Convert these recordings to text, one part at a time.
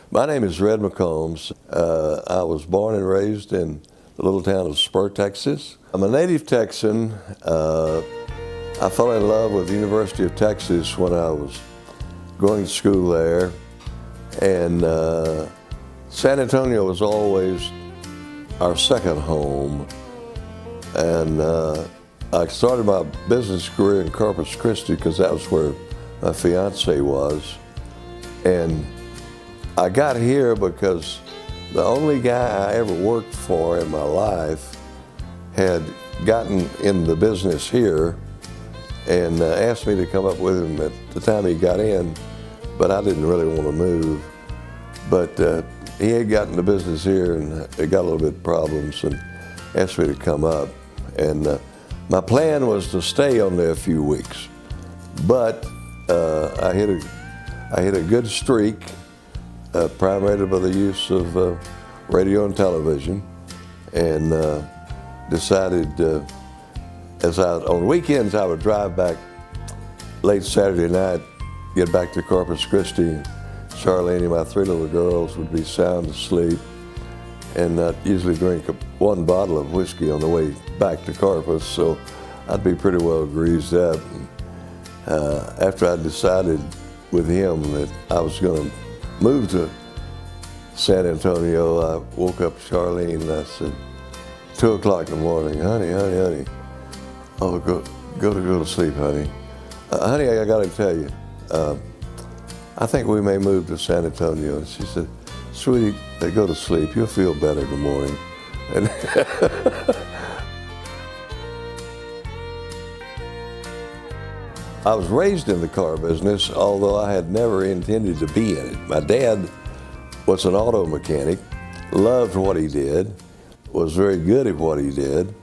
My name is Red McCombs. I was born and raised in the little town of Spur, Texas. I'm a native Texan. I fell in love with the University of Texas when I was going to school there. And San Antonio was always our second home. And I started my business career in Corpus Christi because that was where my fiance was. And I got here because the only guy I ever worked for in my life had gotten in the business here and asked me to come up with him at the time he got in, but I didn't really want to move. But he had gotten the business here and it got a little bit of problems and asked me to come up. And my plan was to stay on there a few weeks, but I hit a good streak, primarily by the use of radio and television, and decided on weekends I would drive back late Saturday night, get back to Corpus Christi. Charline and my three little girls would be sound asleep, and I'd usually drink one bottle of whiskey on the way back to Corpus, so I'd be pretty well greased up. After I decided with him that I was going to move to San Antonio, I woke up Charline and I said, 2 o'clock in the morning, honey, oh, go to sleep, honey. Honey, I got to tell you, I think we may move to San Antonio. And she said, sweetie, go to sleep. You'll feel better in the morning. And I was raised in the car business, although I had never intended to be in it. My dad was an auto mechanic, loved what he did, was very good at what he did,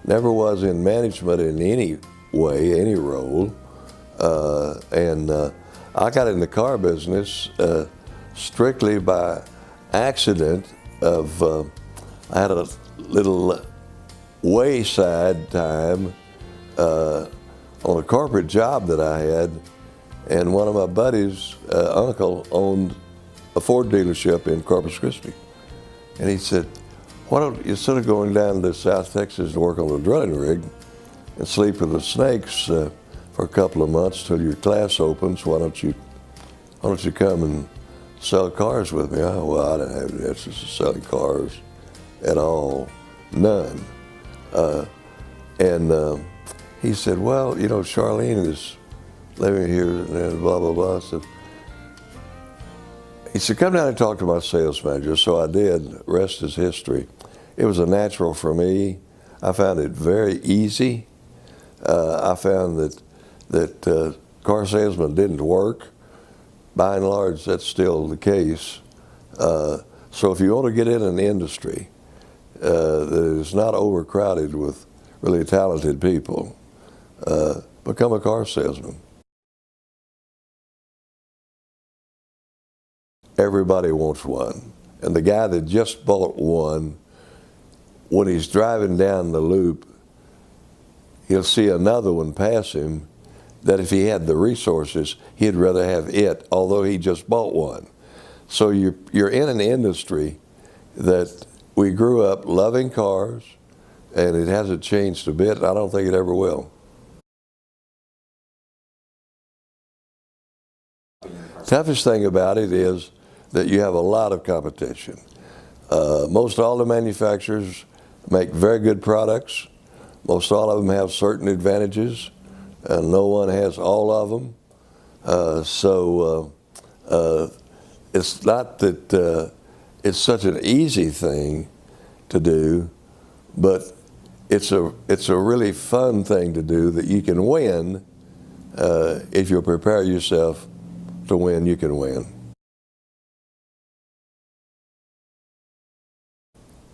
never was in management in any way, any role. I got in the car business strictly by accident of, I had a little wayside time on a corporate job that I had, and one of my buddies' uncle owned a Ford dealership in Corpus Christi. And he said, why don't you, instead of going down to South Texas and work on a drilling rig and sleep with the snakes for a couple of months till your class opens, why don't you come and sell cars with me? Oh, well, I didn't have any interest in selling cars at all, none. He said, well, you know, Charline is living here and blah, blah, blah. He said, come down and talk to my sales manager. So I did, rest is history. It was a natural for me. I found it very easy. I found that car salesmen didn't work. By and large, that's still the case. So if you want to get in an industry that is not overcrowded with really talented people, become a car salesman. Everybody wants one. And the guy that just bought one, when he's driving down the loop, he'll see another one pass him that if he had the resources, he'd rather have it, although he just bought one. So you're in an industry that we grew up loving cars, and it hasn't changed a bit, and I don't think it ever will. Toughest thing about it is that you have a lot of competition. Most all the manufacturers make very good products. Most all of them have certain advantages, and no one has all of them. It's not that it's such an easy thing to do, but it's a really fun thing to do that you can win if you prepare yourself to win. You can win.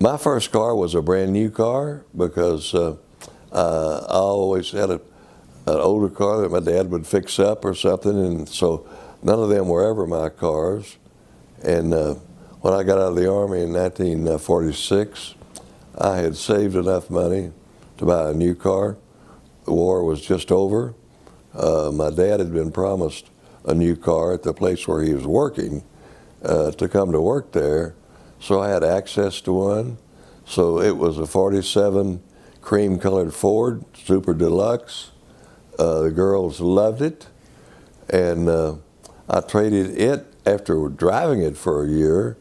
My first car was a brand new car because I always had an older car that my dad would fix up or something, and so none of them were ever my cars. And when I got out of the Army in 1946, I had saved enough money to buy a new car. The war was just over. My dad had been promised a new car at the place where he was working, to come to work there, so I had access to one. So it was a 47 cream-colored Ford, super deluxe. The girls loved it, and I traded it after driving it for a year.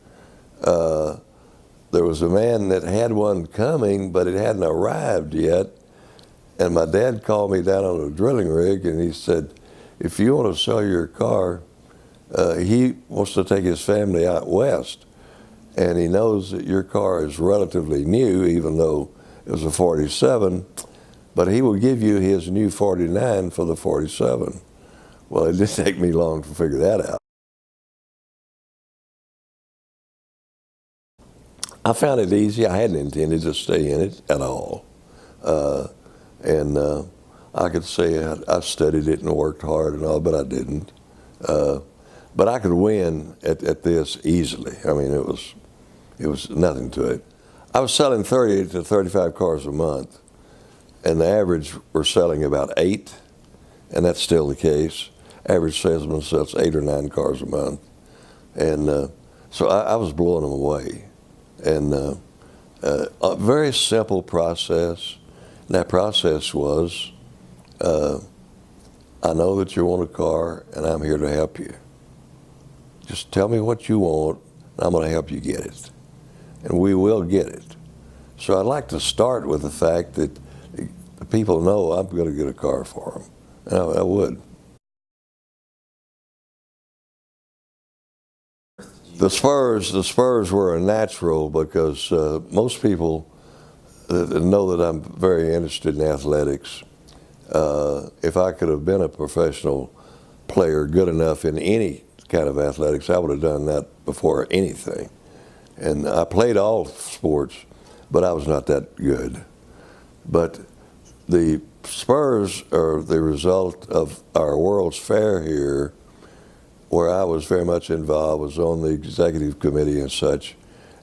There was a man that had one coming, but it hadn't arrived yet. And my dad called me down on a drilling rig, and he said, if you want to sell your car, he wants to take his family out west. And he knows that your car is relatively new, even though it was a 47, but he will give you his new 49 for the 47. Well, it didn't take me long to figure that out. I found it easy. I hadn't intended to stay in it at all. And I could say I studied it and worked hard and all, but I didn't. But I could win at this easily. I mean, it was nothing to it. I was selling 30 to 35 cars a month, and the average we're selling about 8, and that's still the case. Average salesman sells 8 or 9 cars a month. And so I was blowing them away. And a very simple process. And that process was, I know that you want a car, and I'm here to help you. Just tell me what you want, and I'm going to help you get it. And we will get it. So I'd like to start with the fact that the people know I'm going to get a car for them. And I would. The Spurs were a natural because most people know that I'm very interested in athletics. If I could have been a professional player good enough in any kind of athletics, I would have done that before anything. And I played all sports, but I was not that good. But the Spurs are the result of our World's Fair here, where I was very much involved, was on the executive committee and such,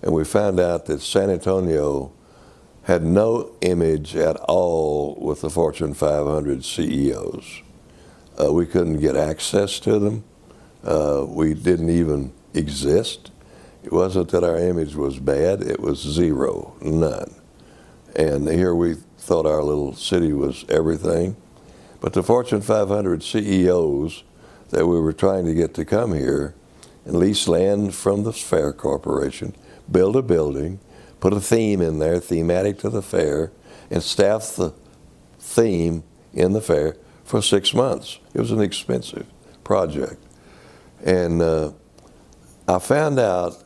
and we found out that San Antonio had no image at all with the Fortune 500 CEOs. We couldn't get access to them. We didn't even exist. It wasn't that our image was bad, it was zero, none. And here we thought our little city was everything. But the Fortune 500 CEOs that we were trying to get to come here and lease land from the Fair Corporation, build a building, put a theme in there, thematic to the fair, and staff the theme in the fair for 6 months. It was an expensive project. And I found out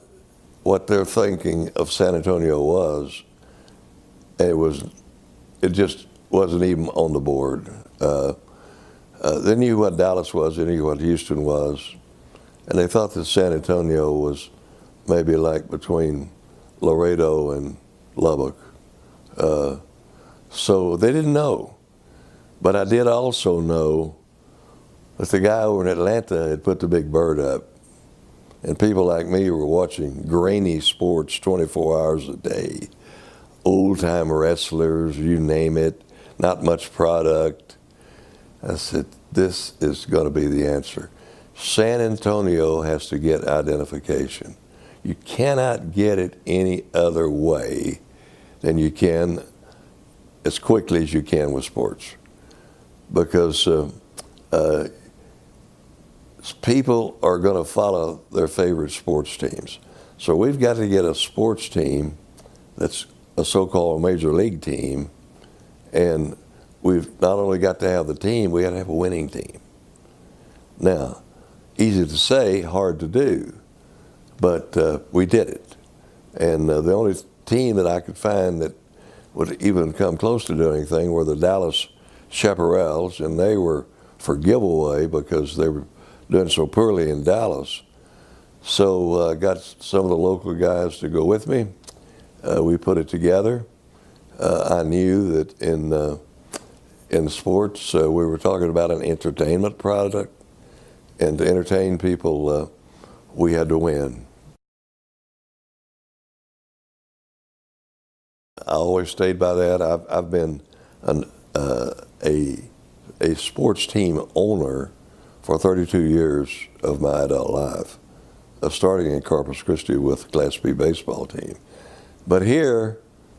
what their thinking of San Antonio was, and it just wasn't even on the board. They knew what Dallas was, they knew what Houston was, and they thought that San Antonio was maybe like between Laredo and Lubbock. So they didn't know. But I did also know that the guy over in Atlanta had put the big bird up, and people like me were watching grainy sports 24 hours a day, old-time wrestlers, you name it, not much product. I said, this is going to be the answer. San Antonio has to get identification. You cannot get it any other way than you can, as quickly as you can with sports. Because people are going to follow their favorite sports teams. So we've got to get a sports team that's a so-called major league team, and we've not only got to have the team, we got to have a winning team. Now, easy to say, hard to do, but we did it. And the only team that I could find that would even come close to doing anything were the Dallas Chaparrals, and they were for giveaway because they were doing so poorly in Dallas. So I got some of the local guys to go with me. We put it together. I knew that in sports, we were talking about an entertainment product, and to entertain people, we had to win. I always stayed by that. I've been a sports team owner for 32 years of my adult life. starting in Corpus Christi with Class B baseball team. But here,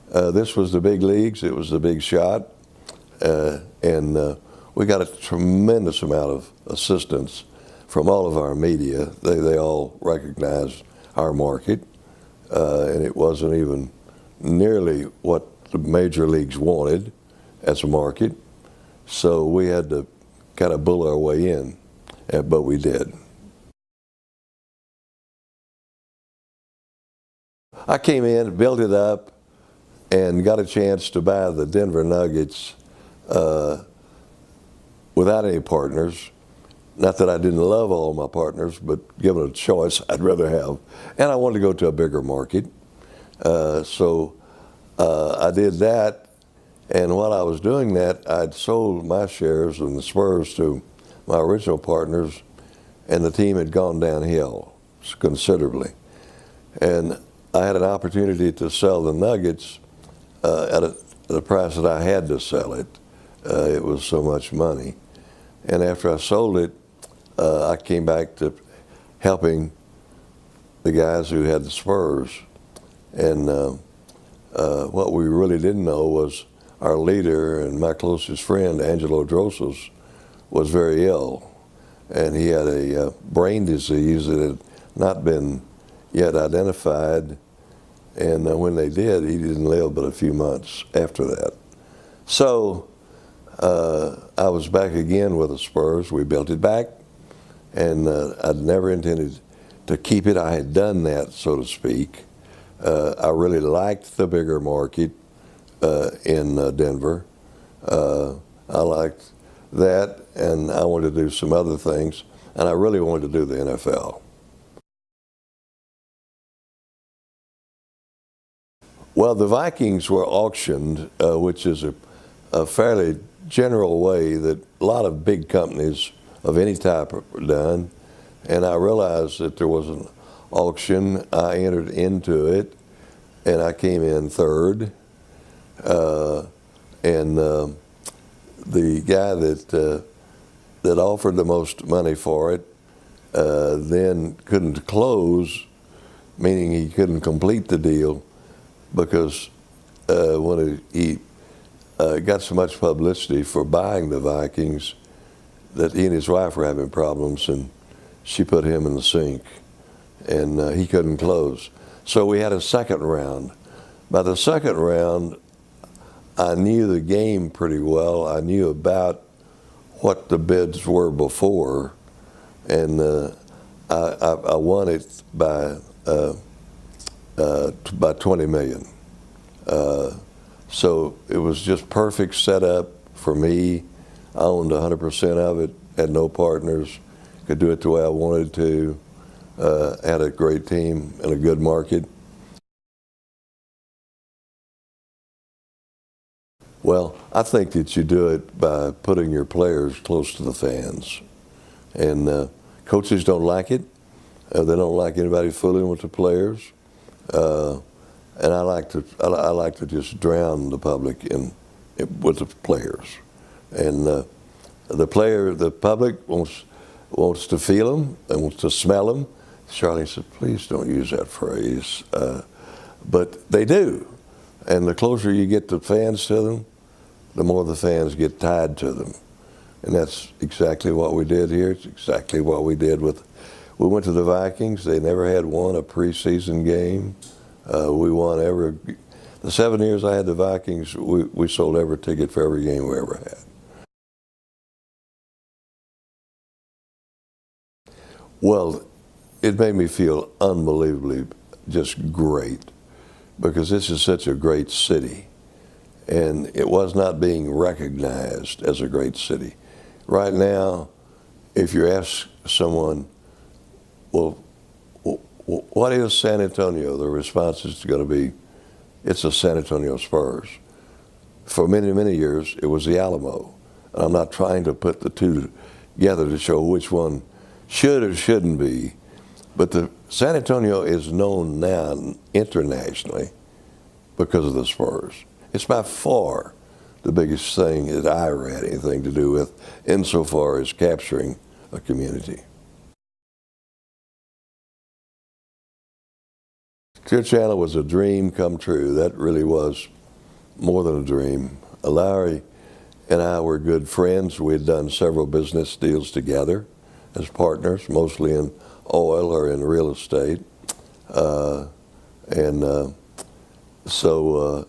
this was the big leagues. It was the big shot. And we got a tremendous amount of assistance from all of our media. They all recognized our market, and it wasn't even nearly what the major leagues wanted as a market. So we had to kind of bull our way in, but we did. I came in, built it up, and got a chance to buy the Denver Nuggets without any partners. Not that I didn't love all my partners, but given a choice, I'd rather have. And I wanted to go to a bigger market. So I did that. And while I was doing that, I'd sold my shares in the Spurs to my original partners, and the team had gone downhill considerably. And I had an opportunity to sell the Nuggets at a price that I had to sell it. It was so much money. And after I sold it, I came back to helping the guys who had the Spurs. And what we really didn't know was our leader and my closest friend, Angelo Drossos, was very ill. And he had a brain disease that had not been yet identified. And when they did, he didn't live but a few months after that. So I was back again with the Spurs. We built it back, and I'd never intended to keep it. I had done that, so to speak. I really liked the bigger market in Denver. I liked that, and I wanted to do some other things, and I really wanted to do the NFL. Well, the Vikings were auctioned, which is a fairly general way that a lot of big companies of any type are done. And I realized that there was an auction. I entered into it, and I came in third. And the guy that offered the most money for it then couldn't close, meaning he couldn't complete the deal, because when he got so much publicity for buying the Vikings that he and his wife were having problems, and she put him in the sink, and he couldn't close. So we had a second round. By the second round, I knew the game pretty well. I knew about what the bids were before, and I won it by 20 million. So it was just perfect setup for me. I owned 100% of it, had no partners, could do it the way I wanted to, had a great team and a good market. Well, I think that you do it by putting your players close to the fans. And coaches don't like it. They don't like anybody fooling with the players. And I like to just drown the public with the players. And the public wants to feel them and wants to smell them. Charline said, please don't use that phrase. But they do. And the closer you get the fans to them, the more the fans get tied to them. And that's exactly what we did here. It's exactly what we did we went to the Vikings. They never had won a preseason game. We won the 7 years I had the Vikings, we sold every ticket for every game we ever had. Well, it made me feel unbelievably just great, because this is such a great city, and it was not being recognized as a great city. Right now, if you ask someone, well, what is San Antonio? The response is going to be, it's the San Antonio Spurs. For many, many years, it was the Alamo. And I'm not trying to put the two together to show which one should or shouldn't be. But the San Antonio is known now internationally because of the Spurs. It's by far the biggest thing that I ever had anything to do with insofar as capturing a community. Clear Channel was a dream come true. That really was more than a dream. Larry and I were good friends. We had done several business deals together as partners, mostly in oil or in real estate. So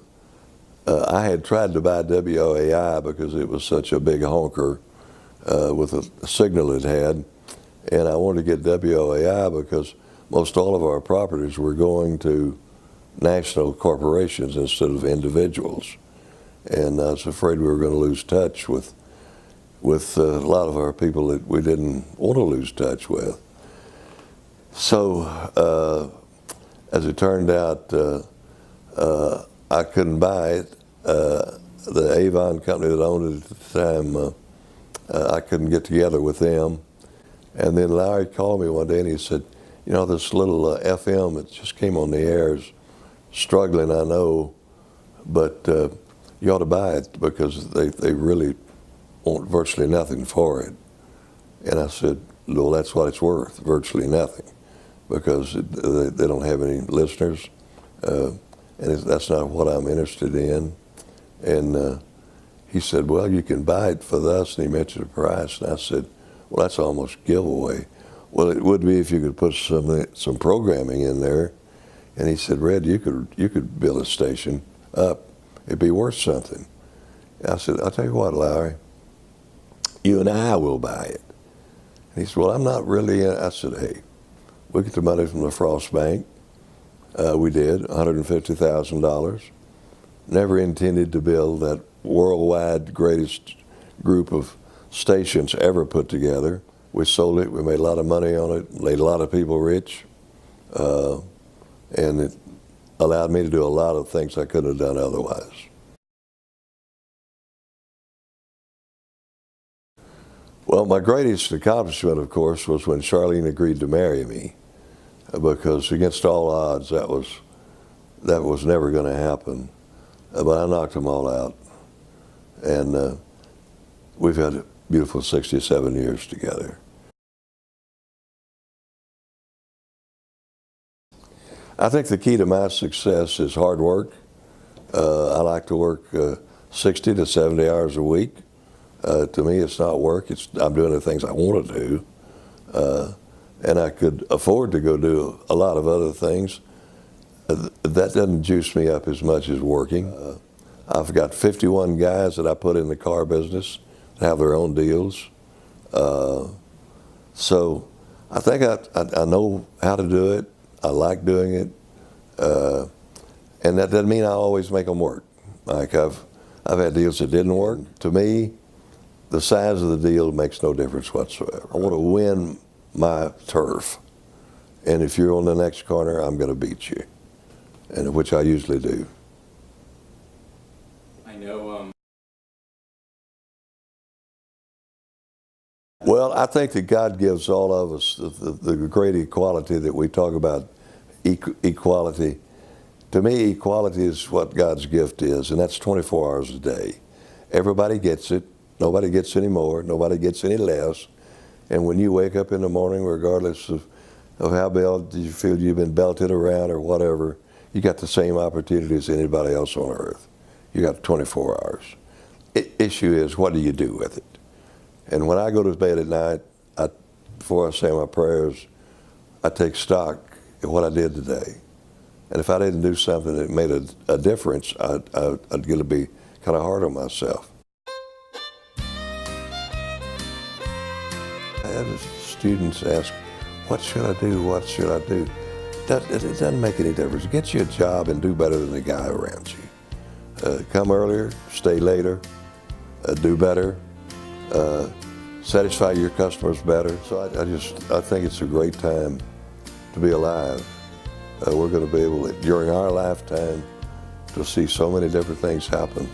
I had tried to buy WOAI because it was such a big honker with a signal it had. And I wanted to get WOAI because most all of our properties were going to national corporations instead of individuals. And I was afraid we were going to lose touch with a lot of our people that we didn't want to lose touch with. So as it turned out, I couldn't buy it. The Avon company that owned it at the time, I couldn't get together with them. And then Larry called me one day and he said, you know, this little FM, it just came on the air, is struggling, I know, but you ought to buy it because they really want virtually nothing for it. And I said, well, that's what it's worth, virtually nothing, because they don't have any listeners, and that's not what I'm interested in. And he said, well, you can buy it for us, and he mentioned the price, and I said, well, that's almost giveaway. Well, it would be if you could put some programming in there. And he said, Red, you could build a station up. It'd be worth something. And I said, I'll tell you what, Larry, you and I will buy it. And he said, well, I'm not really. I said, hey, we'll get the money from the Frost Bank. We did, $150,000. Never intended to build that worldwide greatest group of stations ever put together. We sold it, we made a lot of money on it, made a lot of people rich, and it allowed me to do a lot of things I couldn't have done otherwise. Well, my greatest accomplishment, of course, was when Charline agreed to marry me, because against all odds, that was never going to happen. But I knocked them all out, and we've had a beautiful 67 years together. I think the key to my success is hard work. I like to work 60 to 70 hours a week. To me, it's not work. I'm doing the things I want to do. And I could afford to go do a lot of other things. That doesn't juice me up as much as working. I've got 51 guys that I put in the car business that have their own deals. So I think I know how to do it. I like doing it, and that doesn't mean I always make them work. Like I've had deals that didn't work. To me, the size of the deal makes no difference whatsoever. I want to win my turf, and if you're on the next corner, I'm going to beat you, and which I usually do. I know. Well, I think that God gives all of us the great equality that we talk about, equality. To me, equality is what God's gift is, and that's 24 hours a day. Everybody gets it. Nobody gets any more. Nobody gets any less. And when you wake up in the morning, regardless of how you feel you've been belted around or whatever, you got the same opportunity as anybody else on earth. You got 24 hours. Issue is, what do you do with it? And when I go to bed at night, before I say my prayers, I take stock of what I did today. And if I didn't do something that made a difference, I'd get to be kind of hard on myself. I had students ask, what should I do, what should I do? It doesn't make any difference. Get you a job and do better than the guy around you. Come earlier, stay later, do better. Satisfy your customers better. So I think it's a great time to be alive. We're going to be able to, during our lifetime, to see so many different things happen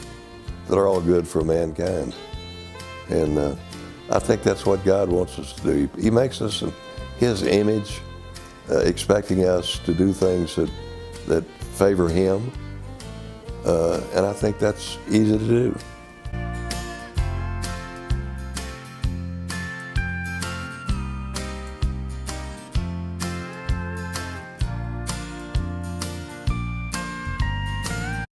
that are all good for mankind. And I think that's what God wants us to do. He makes us in His image, expecting us to do things that favor Him. And I think that's easy to do.